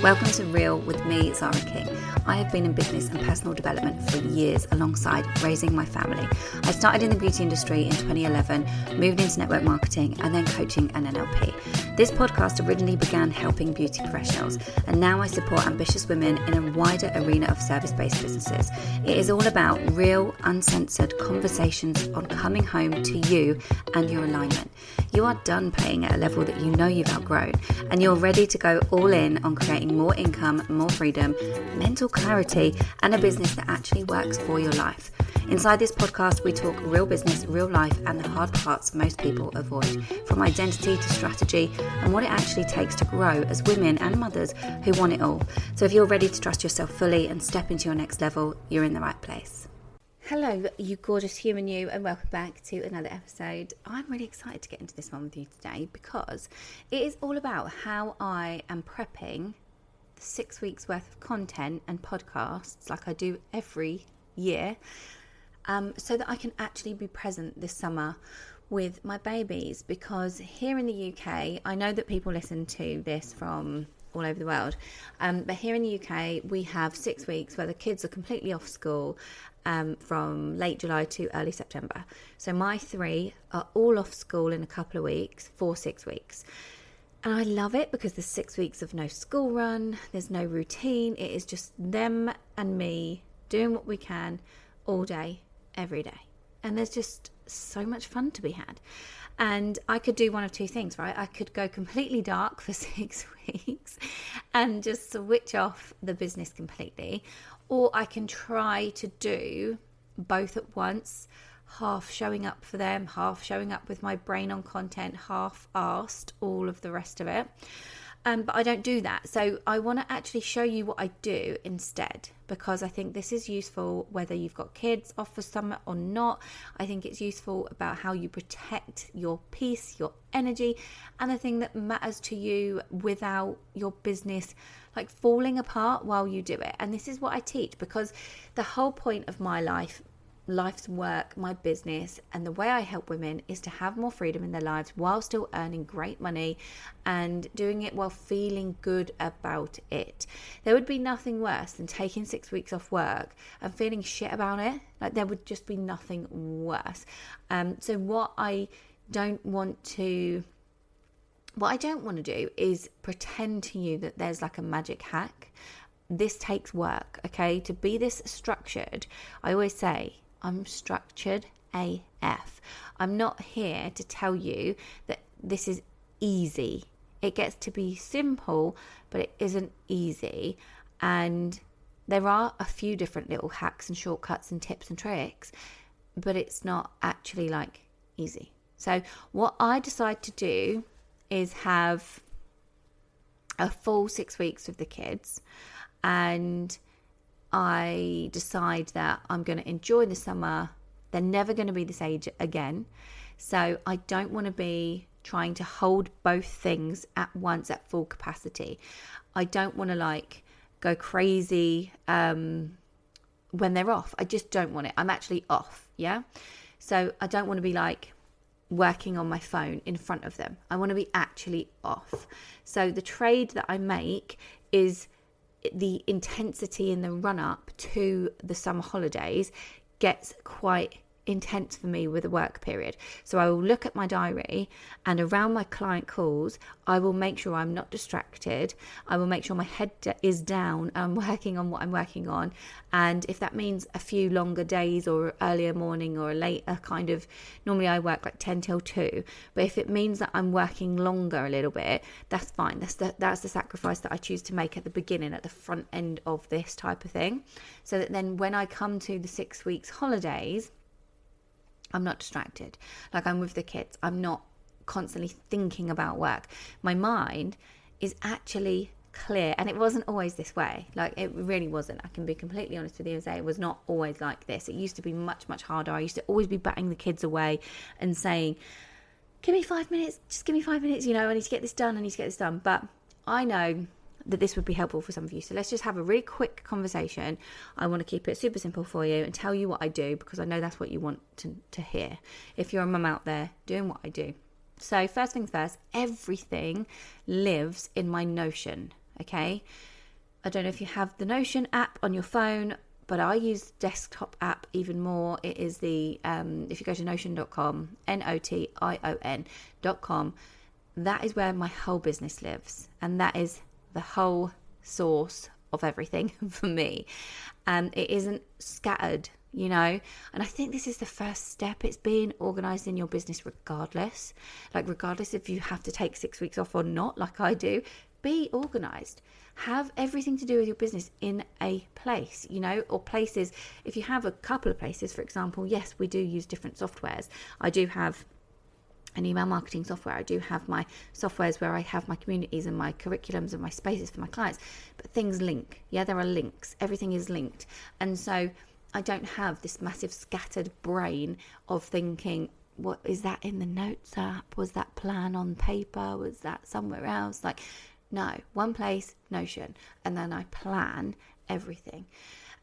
Welcome to Real with me, Zara King. I have been in business and personal development for years alongside raising my family. I started in the beauty industry in 2011, moved into network marketing and then coaching and NLP. This podcast originally began helping beauty professionals, and now I support ambitious women in a wider arena of service-based businesses. It is all about real, uncensored conversations on coming home to you and your alignment. You are done playing at a level that you know you've outgrown, and you're ready to go all in on creating more income, more freedom, mental clarity, and a business that actually works for your life. Inside this podcast, we talk real business, real life, and the hard parts most people avoid, from identity to strategy and what it actually takes to grow as women and mothers who want it all. So if you're ready to trust yourself fully and step into your next level, you're in the right place. Hello, you gorgeous human you, and welcome back to another episode. I'm really excited to get into this one with you today because it is all about how I am prepping the 6 weeks worth of content and podcasts like I do every year, so that I can actually be present this summer with my babies. Because here in the UK, I know that people listen to this from all over the world, but here in the UK we have 6 weeks where the kids are completely off school, from late July to early September. So my 3 are all off school in a couple of weeks for 6 weeks. And I love it because there's 6 weeks of no school run, there's no routine. It is just them and me doing what we can all day, every day. And there's just so much fun to be had. And I could do one of two things, right? I could go completely dark for 6 weeks and just switch off the business completely. Or I can try to do both at once, half showing up for them, half showing up with my brain on content, half-arsed all of the rest of it. But I don't do that. So I want to actually show you what I do instead, because I think this is useful whether you've got kids off for summer or not. I think it's useful about how you protect your peace, your energy, and the thing that matters to you without your business like falling apart while you do it. And this is what I teach, because the whole point of my life's work, my business, and the way I help women is to have more freedom in their lives while still earning great money and doing it while feeling good about it. There would be nothing worse than taking 6 weeks off work and feeling shit about it. Like, there would just be nothing worse. So what I don't want to do is pretend to you that there's like a magic hack. This takes work, okay? To be this structured, I always say, I'm structured AF. I'm not here to tell you that this is easy. It gets to be simple, but it isn't easy. And there are a few different little hacks and shortcuts and tips and tricks, but it's not actually like easy. So what I decide to do is have a full 6 weeks with the kids, and I decide that I'm going to enjoy the summer. They're never going to be this age again. So I don't want to be trying to hold both things at once at full capacity. I don't want to like go crazy when they're off. I just don't want it. I'm actually off. Yeah. So I don't want to be like working on my phone in front of them. I want to be actually off. So the trade that I make is the intensity in the run up to the summer holidays gets quite intense for me with the work period. So I will look at my diary, and around my client calls, I will make sure I'm not distracted. I will make sure my head is down and I'm working on what I'm working on. And if that means a few longer days or earlier morning or a later kind of, normally I work like 10 till 2, but if it means that I'm working longer a little bit, that's fine. That's the sacrifice that I choose to make at the beginning, at the front end of this type of thing, so that then when I come to the 6 weeks holidays, I'm not distracted. Like, I'm with the kids. I'm not constantly thinking about work. My mind is actually clear, and it wasn't always this way. Like, it really wasn't. I can be completely honest with you and say it was not always like this. It used to be much, much harder. I used to always be batting the kids away and saying, give me 5 minutes, just give me 5 minutes, you know, I need to get this done. But I know that this would be helpful for some of you. So let's just have a really quick conversation. I want to keep it super simple for you and tell you what I do, because I know that's what you want to hear if you're a mum out there doing what I do. So first things first, everything lives in my Notion, okay? I don't know if you have the Notion app on your phone, but I use desktop app even more. It is the, if you go to notion.com, notion.com, that is where my whole business lives. And that is the whole source of everything for me. It isn't scattered, and I think this is the first step. It's being organized in your business regardless if you have to take 6 weeks off or not, like I do. Be organized. Have everything to do with your business in a place, or places. If you have a couple of places, for example, yes, we do use different softwares. I do have an email marketing software. I do have my softwares where I have my communities and my curriculums and my spaces for my clients, but things link. Yeah, there are links. Everything is linked. And so I don't have this massive scattered brain of thinking, what is that in the notes app? Was that plan on paper? Was that somewhere else? No, one place, Notion, and then I plan everything.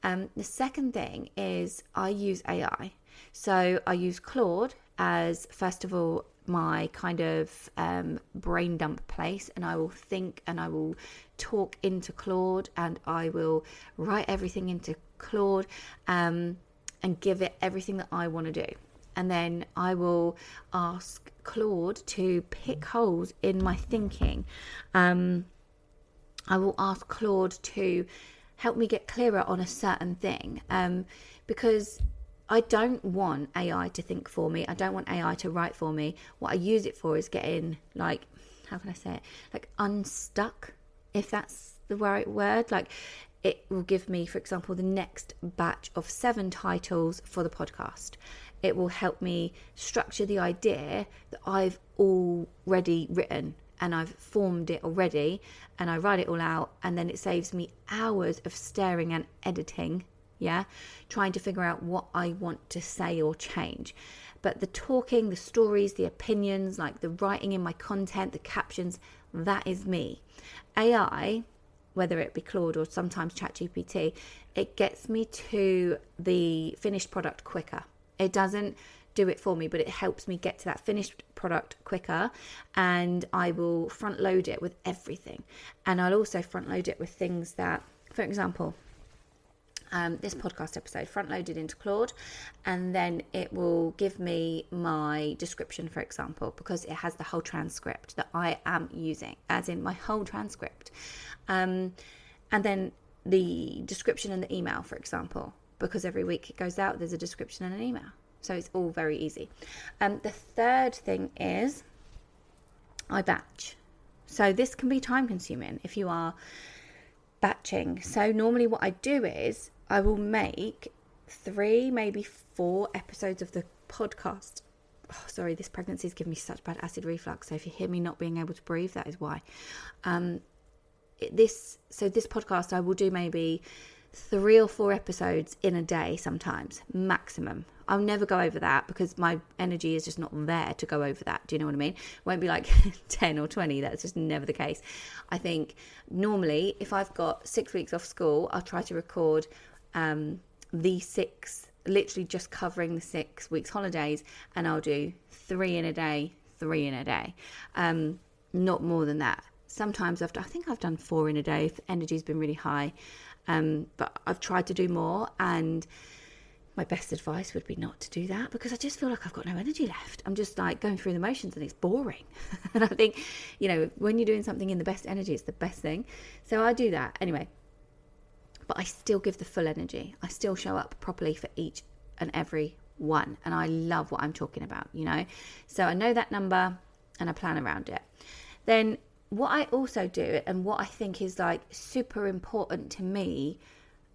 The second thing is I use AI. So I use Claude as, first of all, my kind of brain dump place, and I will think and I will talk into Claude, and I will write everything into Claude and give it everything that I want to do. And then I will ask Claude to pick holes in my thinking. I will ask Claude to help me get clearer on a certain thing, because I don't want AI to think for me. I don't want AI to write for me. What I use it for is getting, how can I say it? Unstuck, if that's the right word. It will give me, for example, the next batch of 7 titles for the podcast. It will help me structure the idea that I've already written, and I've formed it already, and I write it all out, and then it saves me hours of staring and editing, trying to figure out what I want to say or change. But the talking, the stories, the opinions, the writing in my content, the captions, that is me. AI, whether it be Claude or sometimes ChatGPT, it gets me to the finished product quicker. It doesn't do it for me, but it helps me get to that finished product quicker, and I will front load it with everything. And I'll also front load it with things that, for example, this podcast episode front loaded into Claude, and then it will give me my description, for example, because it has the whole transcript that I am using, as in my whole transcript, and then the description and the email, for example, because every week it goes out, there's a description and an email. So it's all very easy. The third thing is I batch. So this can be time consuming if you are batching. So normally what I do is I will make 3, maybe 4 episodes of the podcast. Oh, sorry, this pregnancy is giving me such bad acid reflux. So if you hear me not being able to breathe, that is why. This podcast, I will do maybe 3 or 4 episodes in a day sometimes, maximum. I'll never go over that because my energy is just not there to go over that. Do you know what I mean? It won't be 10 or 20. That's just never the case. I think normally if I've got 6 weeks off school, I'll try to record the 6, literally just covering the 6 weeks holidays, and I'll do 3 in a day, 3 in a day. Not more than that. Sometimes I think I've done 4 in a day if energy's been really high. But I've tried to do more, and my best advice would be not to do that, because I just feel like I've got no energy left. I'm just going through the motions, and it's boring. And I think, when you're doing something in the best energy, it's the best thing. So I do that anyway, but I still give the full energy. I still show up properly for each and every one. And I love what I'm talking about, so I know that number and I plan around it. Then what I also do, and what I think is super important to me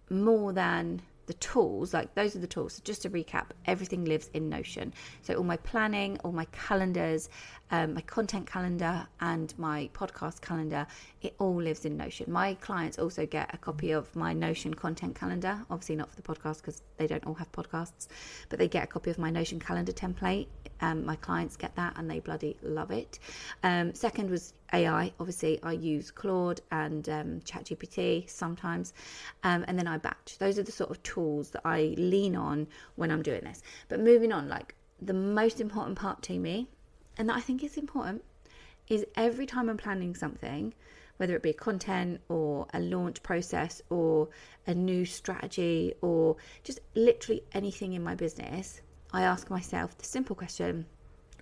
more than the tools, those are the tools. So just to recap, everything lives in Notion. So all my planning, all my calendars, my content calendar and my podcast calendar, it all lives in Notion. My clients also get a copy of my Notion content calendar, obviously not for the podcast because they don't all have podcasts, but they get a copy of my Notion calendar template. My clients get that and they bloody love it. Second was AI. Obviously I use Claude and ChatGPT sometimes, and then I batch. Those are the sort of tools that I lean on when I'm doing this. But moving on, the most important part to me, and that I think is important, is every time I'm planning something, whether it be content or a launch process or a new strategy or just literally anything in my business, I ask myself the simple question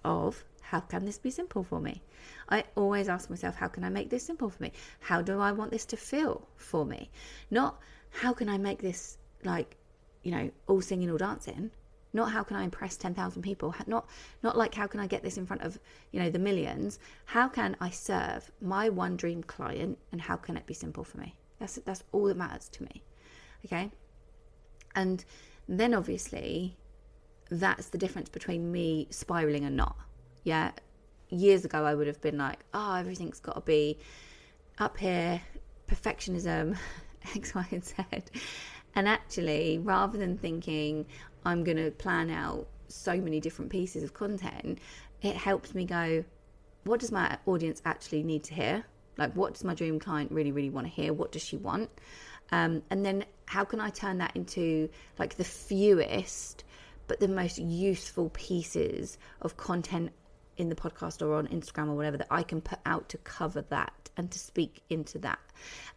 of, how can this be simple for me? I always ask myself, how can I make this simple for me? How do I want this to feel for me? Not how can I make this all singing, all dancing. Not how can I impress 10,000 people. Not like how can I get this in front of, the millions. How can I serve my one dream client, and how can it be simple for me? That's all that matters to me. Okay. And then obviously that's the difference between me spiraling and not. Yeah. Years ago, I would have been like, everything's got to be up here, perfectionism, X, Y, and Z. And actually, rather than thinking I'm going to plan out so many different pieces of content, it helps me go, what does my audience actually need to hear? Like, what does my dream client really, really want to hear? What does she want? And then how can I turn that into like the fewest, but the most useful pieces of content in the podcast or on Instagram or whatever that I can put out to cover that and to speak into that.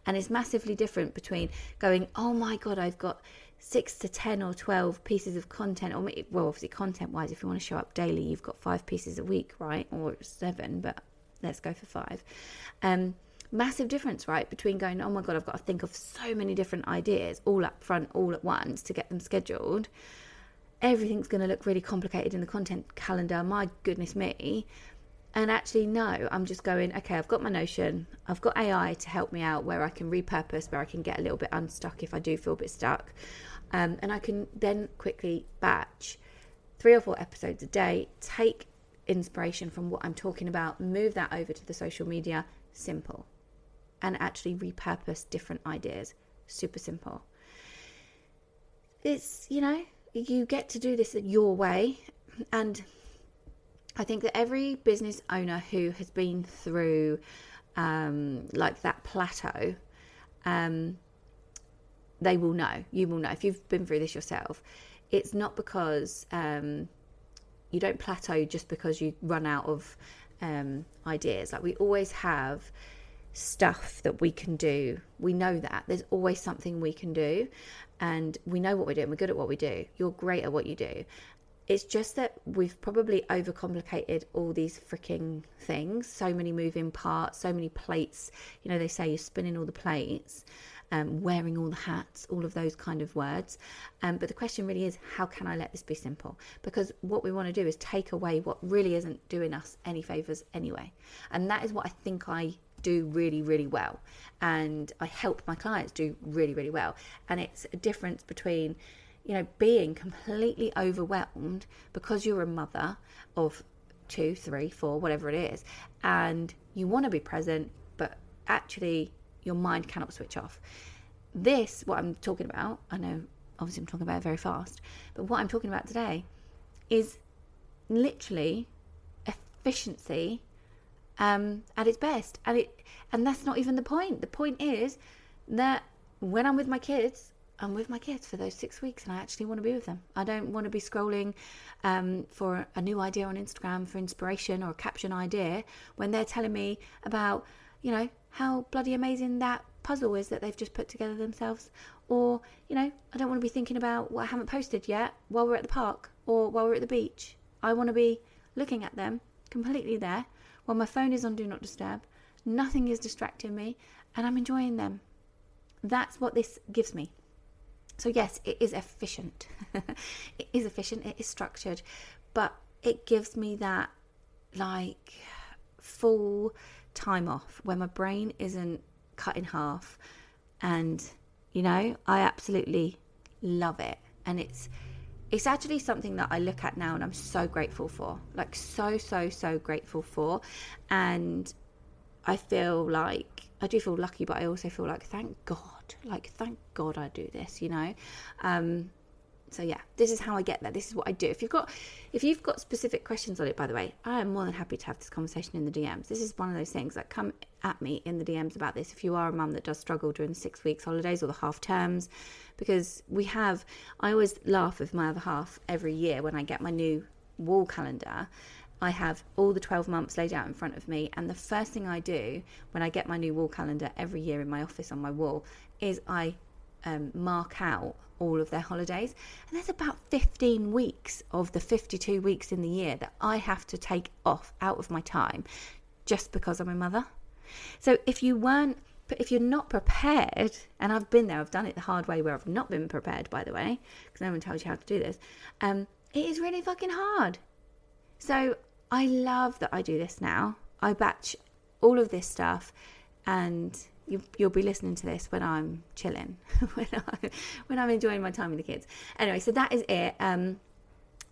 And it's massively different between going, oh my God, I've got 6 to 10 or 12 pieces of content, or well, obviously content wise, if you want to show up daily, you've got 5 pieces a week, right? Or 7, but let's go for 5. Massive difference, right? Between going, oh my God, I've got to think of so many different ideas all up front, all at once to get them scheduled. Everything's going to look really complicated in the content calendar. My goodness me. And actually, no, I'm just going, okay, I've got my Notion. I've got AI to help me out where I can repurpose, where I can get a little bit unstuck if I do feel a bit stuck. And I can then quickly batch 3 or 4 episodes a day, take inspiration from what I'm talking about, move that over to the social media, simple. And actually repurpose different ideas, super simple. It's, you get to do this your way. And I think that every business owner who has been through like that plateau, they will know, you will know, if you've been through this yourself, it's not because you don't plateau just because you run out of ideas. Like, we always have stuff that we can do. We know that there's always something we can do, and we know what we're doing. We're good at what we do. You're great at what you do. It's just that we've probably overcomplicated all these freaking things. So many moving parts, so many plates. They say you're spinning all the plates, wearing all the hats, all of those kind of words. But the question really is, how can I let this be simple? Because what we want to do is take away what really isn't doing us any favors anyway. And that is what I think I do really, really well. And I help my clients do really, really well. And it's a difference between being completely overwhelmed because you're a mother of 2, 3, 4, whatever it is, and you want to be present, but actually your mind cannot switch off. What I'm talking about, I know obviously I'm talking about it very fast, but what I'm talking about today is literally efficiency at its best. And that's not even the point. The point is that when I'm with my kids, I'm with my kids for those 6 weeks, and I actually want to be with them. I don't want to be scrolling for a new idea on Instagram for inspiration or a caption idea when they're telling me about, how bloody amazing that puzzle is that they've just put together themselves. Or, I don't want to be thinking about what I haven't posted yet while we're at the park or while we're at the beach. I want to be looking at them completely there while my phone is on Do Not Disturb. Nothing is distracting me, and I'm enjoying them. That's what this gives me. So yes, it is efficient. It is efficient, it is structured, but it gives me that full time off where my brain isn't cut in half, and I absolutely love it. And it's actually something that I look at now and I'm so grateful for, so grateful for. And I do feel lucky, but I also feel like thank God I do this, So yeah, this is how I get there. This is what I do. If you've got specific questions on it, by the way, I am more than happy to have this conversation in the DMs. This is one of those things that come at me in the DMs about this. If you are a mum that does struggle during the 6 weeks holidays or the half terms, because I always laugh with my other half every year when I get my new wall calendar, I have all the 12 months laid out in front of me, and the first thing I do when I get my new wall calendar every year in my office on my wall is I mark out all of their holidays. And there's about 15 weeks of the 52 weeks in the year that I have to take off out of my time just because I'm a mother. So if you're not prepared, and I've been there, I've done it the hard way where I've not been prepared, by the way, because no one tells you how to do this, it is really fucking hard. So I love that I do this now. I batch all of this stuff, and you'll be listening to this when I'm chilling, when I'm enjoying my time with the kids. Anyway, so that is it.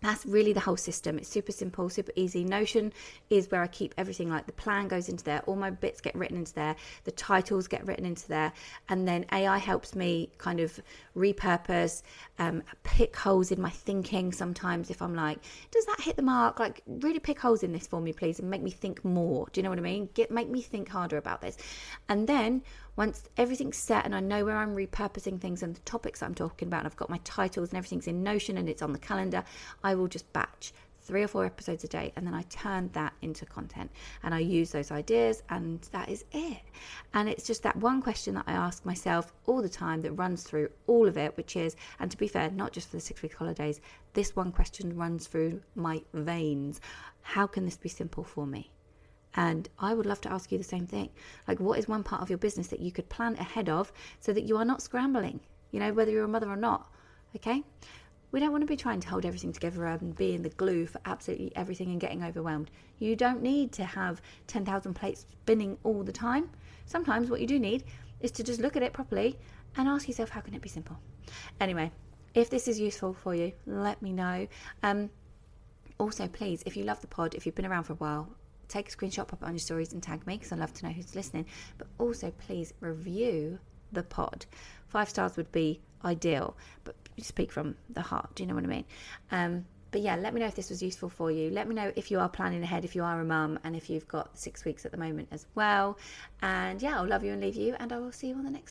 That's really the whole system. It's super simple, super easy. Notion is where I keep everything, like the plan goes into there, all my bits get written into there, the titles get written into there, and then AI helps me kind of repurpose, pick holes in my thinking sometimes if I'm like, does that hit the mark? Like, really pick holes in this for me, please, and make me think more. Do you know what I mean? Make me think harder about this. And then once everything's set and I know where I'm repurposing things and the topics that I'm talking about, and I've got my titles and everything's in Notion and it's on the calendar, I will just batch 3 or 4 episodes a day, and then I turn that into content and I use those ideas, and that is it. And it's just that one question that I ask myself all the time that runs through all of it, which is, and to be fair, not just for the 6-week holidays, this one question runs through my veins: how can this be simple for me? And I would love to ask you the same thing. Like, what is one part of your business that you could plan ahead of so that you are not scrambling, whether you're a mother or not? Okay? We don't want to be trying to hold everything together and being the glue for absolutely everything and getting overwhelmed. You don't need to have 10,000 plates spinning all the time. Sometimes what you do need is to just look at it properly and ask yourself, how can it be simple? Anyway, if this is useful for you, let me know. Also, please, if you love the pod, if you've been around for a while, take a screenshot, pop it on your stories and tag me, because I love to know who's listening. But also, please review the pod. 5 stars would be ideal, but speak from the heart. Do you know what I mean? But yeah, let me know if this was useful for you. Let me know if you are planning ahead, if you are a mum, and if you've got 6 weeks at the moment as well. And yeah, I'll love you and leave you, and I will see you on the next